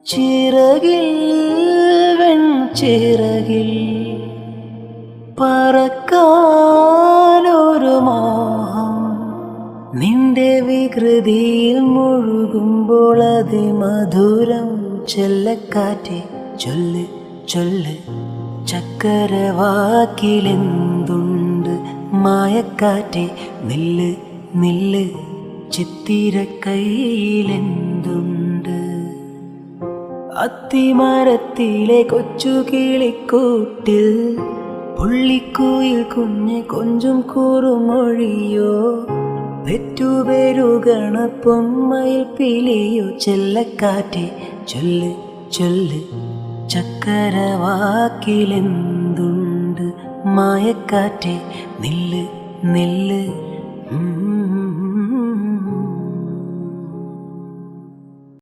ചിറകിൽ വെൺചിറകിൽ പറക്കാനൊരു മോഹം നിന്റെ വികൃതിയിൽ മുഴുകുമ്പോൾ അതിമധുരം ചെല്ലക്കാറ്റെ ചൊല്ല് ചൊല്ല് ചക്കരവാക്കിലെന്തുണ്ട് മായക്കാറ്റെ നില്ല് നില്ല് ചിത്തിരക്കൈയിലെന്തുണ്ട് അത്തിമരത്തിലെ കൊച്ചു കിളിക്കൂട്ടിൽ പുള്ളിക്കുയിൽ കുഞ്ഞ് കൊഞ്ചും കൂറുമൊഴിയോ പെറ്റുപെരുകണ പൊന്മയിൽ പിലിയോ ചെല്ലക്കാറ്റെ ചൊല്ല് ചൊല്ല് ചക്കരവാക്കിലെന്തുണ്ട് മായക്കാറ്റെ നില്ല് നില്ല്